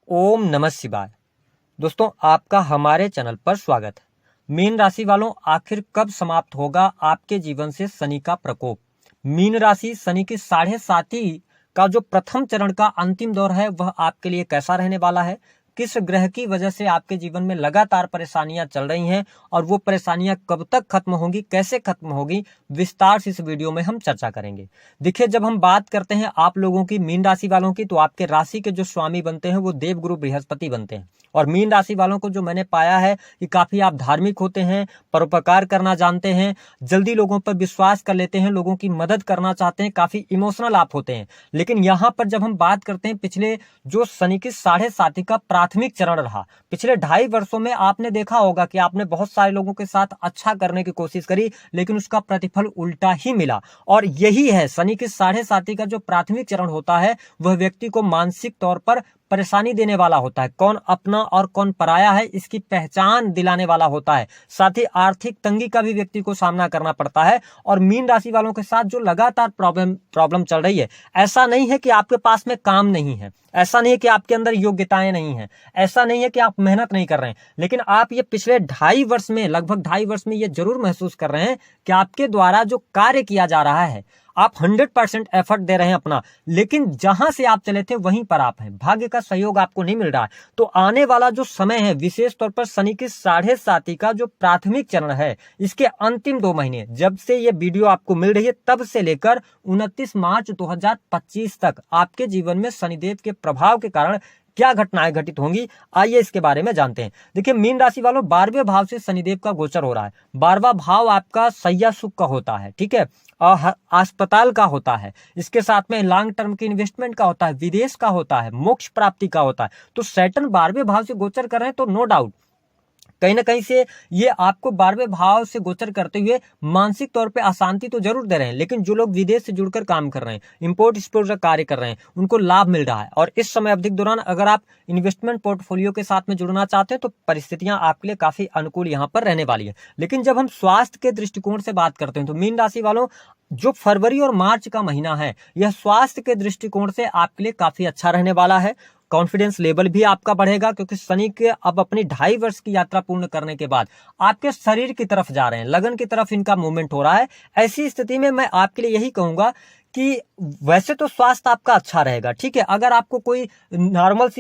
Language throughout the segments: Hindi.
ओम नमः शिवाय। दोस्तों, आपका हमारे चैनल पर स्वागत है। मीन राशि वालों, आखिर कब समाप्त होगा आपके जीवन से शनि का प्रकोप? मीन राशि शनि की 7.5 का जो प्रथम चरण का अंतिम दौर है वह आपके लिए कैसा रहने वाला है? किस ग्रह की वजह से आपके जीवन में लगातार परेशानियां चल रही हैं और वो परेशानियां कब तक खत्म होंगी, कैसे खत्म होगी, विस्तार से इस वीडियो में हम चर्चा करेंगे। देखिए, जब हम बात करते हैं आप लोगों की, मीन राशि वालों की, तो आपके राशि के जो स्वामी बनते हैं वो देवगुरु बृहस्पति बनते हैं। और मीन राशि वालों को जो मैंने पाया है कि काफी आप धार्मिक होते हैं, परोपकार करना जानते हैं, जल्दी लोगों पर विश्वास कर लेते हैं, लोगों की मदद करना चाहते हैं, काफी इमोशनल आप होते हैं। लेकिन यहाँ पर जब हम बात करते हैं पिछले जो शनि की 7.5 का प्राथमिक चरण रहा, पिछले 2.5 वर्षों में आपने देखा होगा कि आपने बहुत सारे लोगों के साथ अच्छा करने की कोशिश करी, लेकिन उसका प्रतिफल उल्टा ही मिला। और यही है, शनि की 7.5 का जो प्राथमिक चरण होता है वह व्यक्ति को मानसिक तौर पर परेशानी देने वाला होता है। कौन अपना और कौन पराया है इसकी पहचान दिलाने वाला होता है। साथ ही आर्थिक तंगी का भी व्यक्ति को सामना करना पड़ता है। और मीन राशि वालों के साथ जो लगातार प्रॉब्लम चल रही है, ऐसा नहीं है कि आपके पास में काम नहीं है, ऐसा नहीं है कि आपके अंदर योग्यताएं नहीं है, ऐसा नहीं है कि आप मेहनत नहीं कर रहे हैं, लेकिन आप ये पिछले 2.5 वर्ष में, लगभग 2.5 वर्ष में ये जरूर महसूस कर रहे हैं कि आपके द्वारा जो कार्य किया जा रहा है, आप 100% एफर्ट दे रहे हैं अपना, लेकिन जहां से आप चले थे वहीं पर आप हैं, भाग्य का सहयोग आपको नहीं मिल रहा है। तो आने वाला जो समय है, विशेष तौर पर शनि की 7.5 का जो प्राथमिक चरण है, इसके अंतिम 2 महीने, जब से ये वीडियो आपको मिल रही है तब से लेकर 29 मार्च 2025 तक आपके जीवन में शनिदेव के प्रभाव के कारण क्या घटनाएं घटित होंगी, आइए इसके बारे में जानते हैं। देखिए, मीन राशि वालों, 12वें भाव से शनिदेव का गोचर हो रहा है। 12वां भाव आपका शैया सुख का होता है, ठीक है, अस्पताल का होता है, इसके साथ में लॉन्ग टर्म की इन्वेस्टमेंट का होता है, विदेश का होता है, मोक्ष प्राप्ति का होता है। तो सैटर्न 12वें भाव से गोचर कर रहे हैं, तो नो डाउट कहीं ना कहीं से ये आपको 12वें भाव से गोचर करते हुए मानसिक तौर पे अशांति तो जरूर दे रहे हैं। लेकिन जो लोग विदेश से जुड़कर काम कर रहे हैं, इंपोर्ट एक्सपोर्ट का कार्य कर रहे हैं, उनको लाभ मिल रहा है। और इस समय अवधि के दौरान अगर आप इन्वेस्टमेंट पोर्टफोलियो के साथ में जुड़ना चाहते हैं तो परिस्थितियां आपके लिए काफी अनुकूल यहाँ पर रहने वाली है। लेकिन जब हम स्वास्थ्य के दृष्टिकोण से बात करते हैं तो मीन राशि वालों, जो फरवरी और मार्च का महीना है, यह स्वास्थ्य के दृष्टिकोण से आपके लिए काफी अच्छा रहने वाला है। कॉन्फिडेंस लेवल भी आपका बढ़ेगा, क्योंकि शनि के अब अपनी 2.5 वर्ष की यात्रा पूर्ण करने के बाद आपके शरीर की तरफ जा रहे हैं, लगन की तरफ इनका मूवमेंट हो रहा है। ऐसी स्थिति में मैं आपके लिए यही कहूंगा कि वैसे तो स्वास्थ्य आपका अच्छा रहेगा, ठीक है, अगर आपको कोई नॉर्मल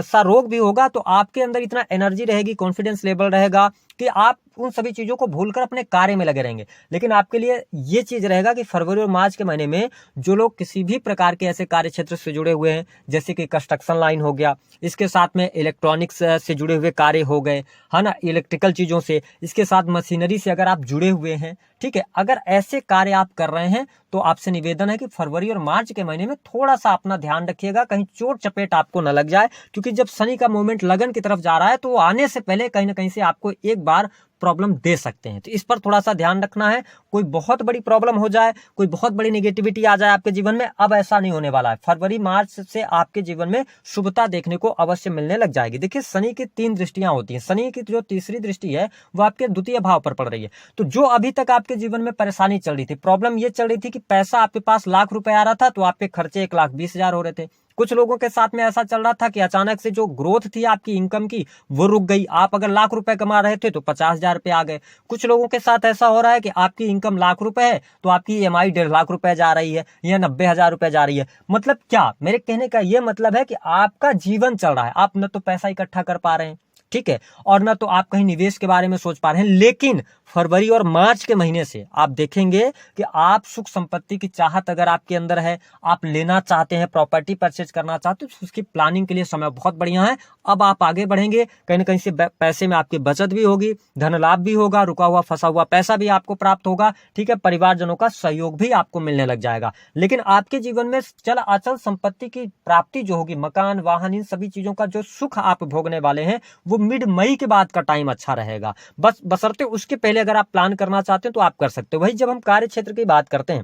सा रोग भी होगा तो आपके अंदर इतना एनर्जी रहेगी, कॉन्फिडेंस लेवल रहेगा कि आप उन सभी चीजों को भूलकर अपने कार्य में लगे रहेंगे। लेकिन आपके लिए ये चीज रहेगा कि फरवरी और मार्च के महीने में जो लोग किसी भी प्रकार के ऐसे कार्य क्षेत्र से जुड़े हुए हैं, जैसे कि कंस्ट्रक्शन लाइन हो गया, इसके साथ में इलेक्ट्रॉनिक्स से जुड़े हुए कार्य हो गए, है ना, इलेक्ट्रिकल चीजों से, इसके साथ मशीनरी से अगर आप जुड़े हुए हैं, ठीक है, अगर ऐसे कार्य आप कर रहे हैं तो आपसे निवेदन है कि फरवरी और मार्च के महीने में थोड़ा सा अपना ध्यान रखिएगा, कहीं चोट चपेट आपको न लग जाए। क्योंकि जब शनि का मूवमेंट लगन की तरफ जा रहा है तो वो आने से पहले कहीं ना कहीं से आपको एक बार प्रॉब्लम दे सकते हैं। तो इस पर थोड़ा सा ध्यान रखना है। कोई बहुत बड़ी प्रॉब्लम हो जाए, कोई बहुत बड़ी नेगेटिविटी आ जाए आपके जीवन में, अब ऐसा नहीं होने वाला है। फरवरी मार्च से आपके जीवन में शुभता देखने को अवश्य मिलने लग जाएगी। देखिए, शनि की 3 दृष्टियां होती हैं। शनि की जो तीसरी दृष्टि है वो आपके द्वितीय भाव पर पड़ रही है। तो जो अभी तक आपके जीवन में परेशानी चल रही थी, प्रॉब्लम ये चल रही थी कि पैसा आपके पास लाख रुपए आ रहा था तो आपके खर्चे 1,20,000 हो रहे थे। कुछ लोगों के साथ में ऐसा चल रहा था कि अचानक से जो ग्रोथ थी आपकी इनकम की वो रुक गई। आप अगर लाख रुपए कमा रहे थे तो 50,000 पे आ गए। कुछ लोगों के साथ ऐसा हो रहा है कि आपकी इनकम लाख रुपए है तो आपकी EMI 1.5 लाख रुपए जा रही है या 90,000 रुपए जा रही है। मतलब क्या, मेरे कहने का ये मतलब है कि आपका जीवन चल रहा है, आप न तो पैसा इकट्ठा कर पा रहे हैं, ठीक है, और ना तो आप कहीं निवेश के बारे में सोच पा रहे हैं। लेकिन फरवरी और मार्च के महीने से आप देखेंगे कि आप सुख संपत्ति की चाहत अगर आपके अंदर है, आप लेना चाहते हैं, प्रॉपर्टी परचेज करना चाहते हैं, तो उसकी प्लानिंग के लिए समय बहुत बढ़िया है। अब आप आगे बढ़ेंगे, कहीं ना कहीं से पैसे में आपकी बचत भी होगी, धन लाभ भी होगा, रुका हुआ फंसा हुआ पैसा भी आपको प्राप्त होगा, ठीक है, परिवारजनों का सहयोग भी आपको मिलने लग जाएगा। लेकिन आपके जीवन में चल अचल संपत्ति की प्राप्ति जो होगी, मकान, वाहन, इन सभी चीजों का जो सुख आप भोगने वाले हैं वो मिड मई के बाद का टाइम अच्छा रहेगा। बस बशर्ते उसके पहले अगर आप प्लान करना चाहते हैं तो आप कर सकते हो। वही जब हम कार्य क्षेत्र की बात करते हैं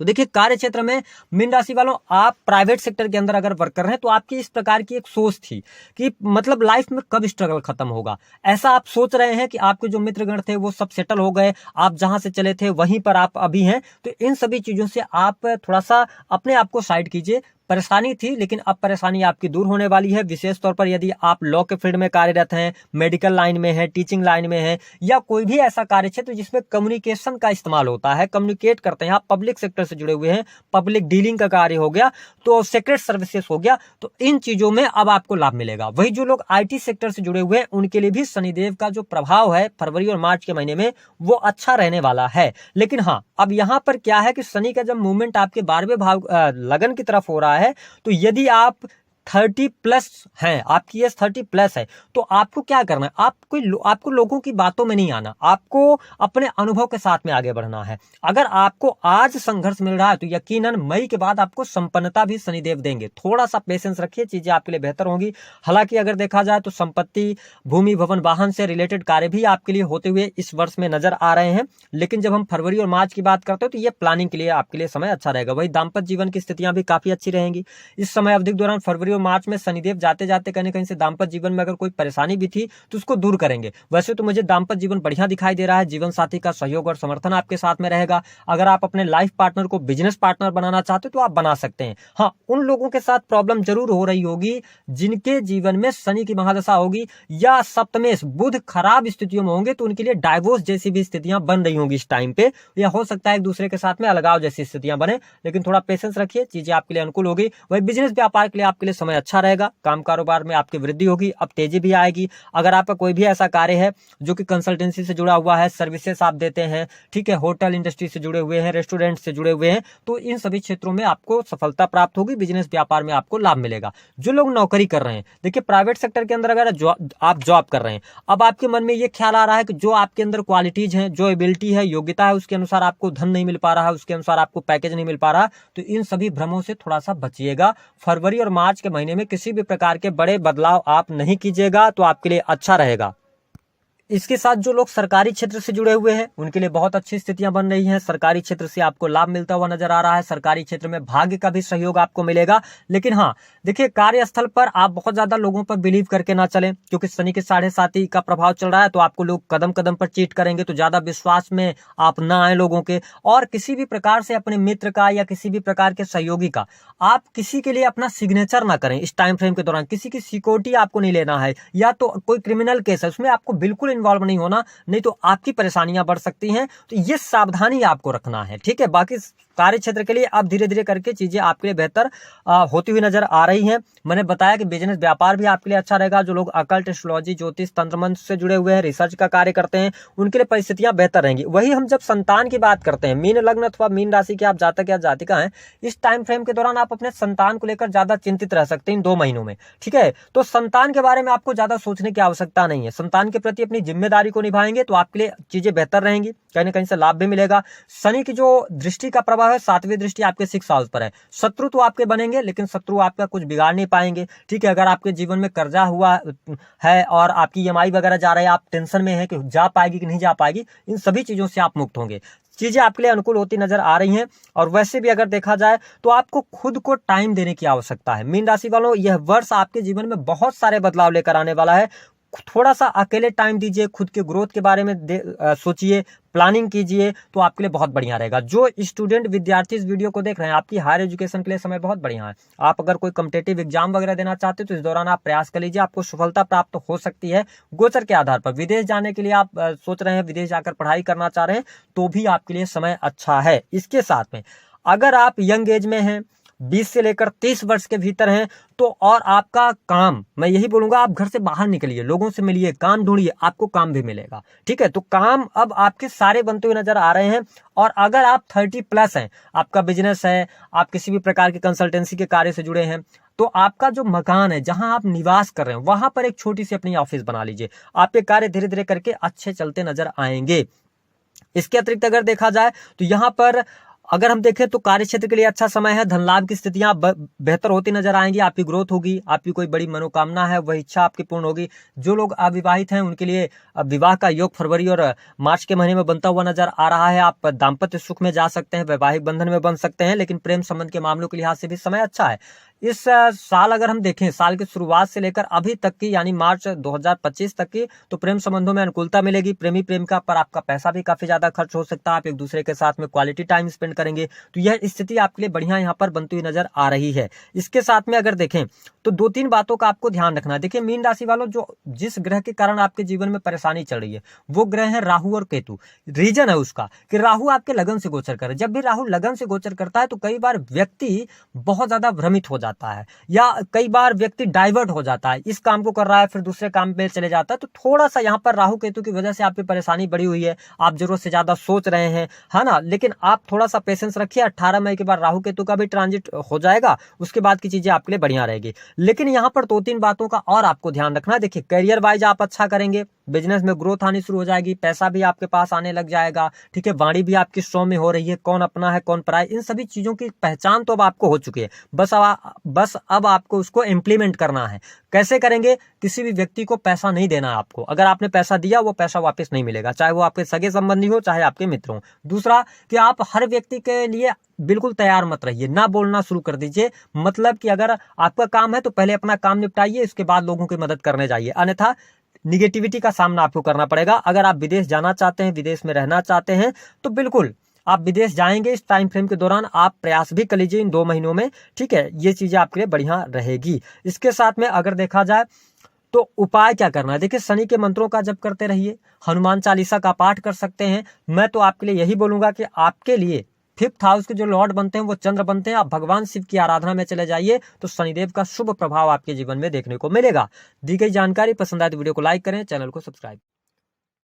तो देखिए, कार्य क्षेत्र में मीन राशि वालों, आप प्राइवेट सेक्टर के अंदर अगर वर्क कर रहे हैं तो आपकी इस प्रकार की एक सोच थी कि मतलब लाइफ में कब स्ट्रगल खत्म होगा। ऐसा आप सोच रहे हैं कि आपके जो मित्रगण थे वो सब सेटल हो गए, आप जहां से चले थे वहीं पर आप अभी हैं। तो इन सभी चीजों से आप थोड़ा सा अपने आप को साइड कीजिए, परेशानी थी, लेकिन अब परेशानी आपकी दूर होने वाली है। विशेष तौर पर यदि आप लॉ के फील्ड में कार्यरत हैं, मेडिकल लाइन में है, टीचिंग लाइन में है, या कोई भी ऐसा कार्य क्षेत्र जिसमें कम्युनिकेशन का इस्तेमाल होता है, कम्युनिकेट करते हैं, आप पब्लिक सेक्टर से जुड़े हुए हैं, पब्लिक डीलिंग का कार्य हो गया, तो सीक्रेट सर्विसेज हो गया, तो इन चीजों में अब आपको लाभ मिलेगा। वही जो लोग आईटी सेक्टर से जुड़े हुए हैं उनके लिए भी शनिदेव का जो प्रभाव है फरवरी और मार्च के महीने में वो अच्छा रहने वाला है। लेकिन हाँ, अब यहां पर क्या है कि शनि का जब मूवमेंट आपके 12वें भाव लगन की तरफ हो रहा है, तो यदि आप 30+ हैं, आपकी एज 30+ है, तो आपको क्या करना है, आपको लोगों की बातों में नहीं आना, आपको अपने अनुभव के साथ में आगे बढ़ना है। अगर आपको आज संघर्ष मिल रहा है तो यकीनन मई के बाद आपको संपन्नता भी शनिदेव देंगे। थोड़ा सा पेशेंस रखिए, चीजें आपके लिए बेहतर होंगी। हालांकि अगर देखा जाए तो संपत्ति, भूमि, भवन, वाहन से रिलेटेड कार्य भी आपके लिए होते हुए इस वर्ष में नजर आ रहे हैं। लेकिन जब हम फरवरी और मार्च की बात करते हैं तो ये प्लानिंग के लिए आपके लिए समय अच्छा रहेगा। वही दाम्पत्य जीवन की स्थितियां भी काफी अच्छी रहेंगी इस समय अवधि के दौरान। फरवरी और मार्च में शनिदेव जाते जाते कहीं कहीं से दाम्पत्य जीवन में अगर कोई परेशानी भी थी तो उसको दूर करेंगे। वैसे तो मुझे दाम्पत्य जीवन बढ़िया दिखाई दे रहा है, जीवन साथी का सहयोग और समर्थन आपके साथ में रहेगा। अगर आप अपने लाइफ पार्टनर को बिजनेस पार्टनर बनाना चाहते हो तो आप बना सकते हैं। हाँ, उन लोगों के साथ प्रॉब्लम जरूर हो रही होगी जिनके जीवन में शनि की महादशा होगी या सप्तमेश बुध खराब स्थितियों में होंगे, तो उनके लिए डाइवोर्स जैसी भी स्थितियां बन रही होंगी इस टाइम पे, या हो सकता है एक दूसरे के साथ में अलगाव जैसी स्थितियां बने। लेकिन थोड़ा पेशेंस रखिए, चीजें आपके लिए अनुकूल होगी। वही बिजनेस व्यापार के लिए आपके लिए समय अच्छा रहेगा, काम कारोबार में आपकी वृद्धि होगी, अब तेजी भी आएगी। अगर आपका कोई भी ऐसा कार्य है जो कि कंसल्टेंसी से जुड़ा हुआ है, सर्विसेज आप देते हैं, ठीक है, होटल इंडस्ट्री से जुड़े हुए हैं, रेस्टोरेंट से जुड़े हुए हैं, तो इन सभी क्षेत्रों में आपको सफलता प्राप्त होगी, बिजनेस व्यापार में आपको लाभ मिलेगा। जो लोग नौकरी कर रहे हैं, देखिए प्राइवेट सेक्टर के अंदर अगर आप जॉब कर रहे हैं, अब आपके मन में ये ख्याल आ रहा है कि जो आपके अंदर क्वालिटीज हैं, जो एबिलिटी है, योग्यता है, उसके अनुसार आपको धन नहीं मिल पा रहा है, उसके अनुसार आपको पैकेज नहीं मिल पा रहा, तो इन सभी भ्रमों से थोड़ा सा बचिएगा। फरवरी और मार्च के महीने में किसी भी प्रकार के बड़े बदलाव आप नहीं कीजिएगा तो आपके लिए अच्छा रहेगा। इसके साथ जो लोग सरकारी क्षेत्र से जुड़े हुए हैं उनके लिए बहुत अच्छी स्थितियां बन रही हैं। सरकारी क्षेत्र से आपको लाभ मिलता हुआ नजर आ रहा है। सरकारी क्षेत्र में भाग्य का भी सहयोग आपको मिलेगा। लेकिन हाँ, देखिए कार्यस्थल पर आप बहुत ज्यादा लोगों पर बिलीव करके ना चलें, क्योंकि शनि के 7.5 का प्रभाव चल रहा है, तो आपको लोग कदम कदम पर चीट करेंगे, तो ज्यादा विश्वास में आप ना आए लोगों के। और किसी भी प्रकार से अपने मित्र का या किसी भी प्रकार के सहयोगी का आप किसी के लिए अपना सिग्नेचर ना करें इस टाइम फ्रेम के दौरान। किसी की सिक्योरिटी आपको नहीं लेना है, या तो कोई क्रिमिनल केस है उसमें आपको बिल्कुल इन्वॉल्व नहीं होना, नहीं तो आपकी परेशानियां बढ़ सकती हैं। तो ये सावधानी आपको रखना है, ठीक है। बाकी कार्य क्षेत्र के लिए अब धीरे धीरे करके चीजें आपके लिए बेहतर होती हुई नजर आ रही हैं। मैंने बताया कि बिजनेस व्यापार भी आपके लिए अच्छा रहेगा। जो लोग अकल्ट, एस्ट्रोलॉजी, ज्योतिष, तंत्र मंत्र से जुड़े हुए हैं, रिसर्च का कार्य करते हैं, उनके लिए परिस्थितियां बेहतर रहेंगी। वही हम जब संतान की बात करते हैं, मीन लग्न अथवा मीन राशि के आप जातक या जातिका हैं, इस टाइम फ्रेम के दौरान आप अपने संतान को लेकर ज्यादा चिंतित रह सकते हैं इन 2 महीनों में, ठीक है। तो संतान के बारे में आपको ज्यादा सोचने की आवश्यकता नहीं है। संतान के प्रति अपनी जिम्मेदारी को निभाएंगे तो आपके लिए चीजें बेहतर रहेंगी, कहीं ना कहीं से लाभ भी मिलेगा। शनि की जो दृष्टि का प्रभाव है, 7वीं दृष्टि आपके 6 हाउस पर है। शत्रु तो आपके बनेंगे, लेकिन शत्रु आपका कुछ बिगाड़ नहीं पाएंगे, ठीक है। अगर आपके जीवन में कर्जा हुआ है और आपकी EMI वगैरह जा रही है, आप टेंशन में है कि जा पाएगी कि नहीं जा पाएगी, इन सभी चीजों से आप मुक्त होंगे। चीजें आपके लिए अनुकूल होती नजर आ रही हैं। और वैसे भी अगर देखा जाए तो आपको खुद को टाइम देने की आवश्यकता है। मीन राशि वालों, यह वर्ष आपके जीवन में बहुत सारे बदलाव लेकर आने वाला है। थोड़ा सा अकेले टाइम दीजिए, खुद के ग्रोथ के बारे में सोचिए, प्लानिंग कीजिए, तो आपके लिए बहुत बढ़िया रहेगा। जो स्टूडेंट विद्यार्थी इस वीडियो को देख रहे हैं, आपकी हायर एजुकेशन के लिए समय बहुत बढ़िया है। आप अगर कोई कॉम्पिटिटिव एग्जाम वगैरह देना चाहते हो तो इस दौरान आप प्रयास कर लीजिए, आपको सफलता प्राप्त हो सकती है गोचर के आधार पर। विदेश जाने के लिए आप सोच रहे हैं, विदेश जाकर पढ़ाई करना चाह रहे हैं, तो भी आपके लिए समय अच्छा है। इसके साथ में अगर आप यंग एज में हैं, 20 से लेकर 30 वर्ष के भीतर हैं, तो और आपका काम, मैं यही बोलूंगा, आप घर से बाहर निकलिए, लोगों से मिलिए, काम ढूंढिए, आपको काम भी मिलेगा, ठीक है। तो काम अब आपके सारे बनते हुए नजर आ रहे हैं। और अगर आप 30+ हैं, आपका बिजनेस है, आप किसी भी प्रकार के कंसल्टेंसी के कार्य से जुड़े हैं, तो आपका जो मकान है, जहां आप निवास कर रहे हैं, वहां पर एक छोटी सी अपनी ऑफिस बना लीजिए। आपके कार्य धीरे धीरे करके अच्छे चलते नजर आएंगे। इसके अतिरिक्त अगर देखा जाए तो यहाँ पर अगर हम देखें तो कार्य क्षेत्र के लिए अच्छा समय है। धन लाभ की स्थितियां बेहतर होती नजर आएंगी। आपकी ग्रोथ होगी, आपकी कोई बड़ी मनोकामना है वह इच्छा आपकी पूर्ण होगी। जो लोग अविवाहित हैं उनके लिए विवाह का योग फरवरी और मार्च के महीने में बनता हुआ नजर आ रहा है। आप दाम्पत्य सुख में जा सकते हैं, वैवाहिक बंधन में बन सकते हैं, लेकिन प्रेम संबंध के मामलों के लिहाज से भी समय अच्छा है। इस साल अगर हम देखें, साल की शुरुआत से लेकर अभी तक की यानी मार्च 2025 तक की, तो प्रेम संबंधों में अनुकूलता मिलेगी। प्रेमी प्रेमिका पर आपका पैसा भी काफी ज्यादा खर्च हो सकता है, आप एक दूसरे के साथ में क्वालिटी टाइम स्पेंड करेंगे, तो यह स्थिति आपके लिए बढ़िया यहाँ पर बनती हुई नजर आ रही है। इसके साथ में अगर देखें तो 2-3 बातों का आपको ध्यान रखना है। देखिए मीन राशि वालों, जो जिस ग्रह के कारण आपके जीवन में परेशानी चल रही है वो ग्रह है राहु और केतु। रीजन है उसका कि राहु आपके लगन से गोचर करे। जब भी राहु लगन से गोचर करता है तो कई बार व्यक्ति बहुत ज्यादा भ्रमित हो जाता है, या कई बार व्यक्ति डाइवर्ट हो जाता है, इस काम को कर रहा है फिर दूसरे काम में चले जाता है। तो थोड़ा सा यहाँ पर राहु केतु की वजह से आपकी परेशानी बढ़ी हुई है, आप जरूरत से ज्यादा सोच रहे हैं, है ना। लेकिन आप थोड़ा सा पेशेंस रखिए, 18 मई के बाद राहु केतु का भी ट्रांजिट हो जाएगा, उसके बाद की चीजें आपके लिए बढ़िया रहेगी। लेकिन यहाँ पर 2-3 बातों का और आपको ध्यान रखना है। देखिए करियर वाइज आप अच्छा करेंगे, बिजनेस में ग्रोथ आनी शुरू हो जाएगी, पैसा भी आपके पास आने लग जाएगा, ठीक है। वाणी भी आपकी स्ट्रॉन्ग में हो रही है, कौन अपना है कौन पराया, इन सभी चीजों की पहचान तो अब आपको हो चुकी है। बस अब आपको उसको इम्प्लीमेंट करना है। कैसे करेंगे? किसी भी व्यक्ति को पैसा नहीं देना है आपको। अगर आपने पैसा दिया वो पैसा वापस नहीं मिलेगा, चाहे वो आपके सगे संबंधी हो चाहे आपके मित्र हो। दूसरा कि आप हर व्यक्ति के लिए बिल्कुल तैयार मत रहिए, ना बोलना शुरू कर दीजिए। मतलब कि अगर आपका काम है तो पहले अपना काम निपटाइए, इसके बाद लोगों की मदद करने जाइए, अन्यथा निगेटिविटी का सामना आपको करना पड़ेगा। अगर आप विदेश जाना चाहते हैं, विदेश में रहना चाहते हैं, तो बिल्कुल आप विदेश जाएंगे। इस टाइम फ्रेम के दौरान आप प्रयास भी कर लीजिए इन 2 महीनों में, ठीक है। ये चीजें आपके लिए बढ़िया रहेगी। इसके साथ में अगर देखा जाए तो उपाय क्या करना है, देखिए शनि के मंत्रों का जप करते रहिए, हनुमान चालीसा का पाठ कर सकते हैं। मैं तो आपके लिए यही बोलूंगा कि आपके लिए 5th हाउस के जो लॉर्ड बनते हैं वो चंद्र बनते हैं। आप भगवान शिव की आराधना में चले जाइए तो शनिदेव का शुभ प्रभाव आपके जीवन में देखने को मिलेगा। दी गई जानकारी पसंद आए तो वीडियो को लाइक करें, चैनल को सब्सक्राइब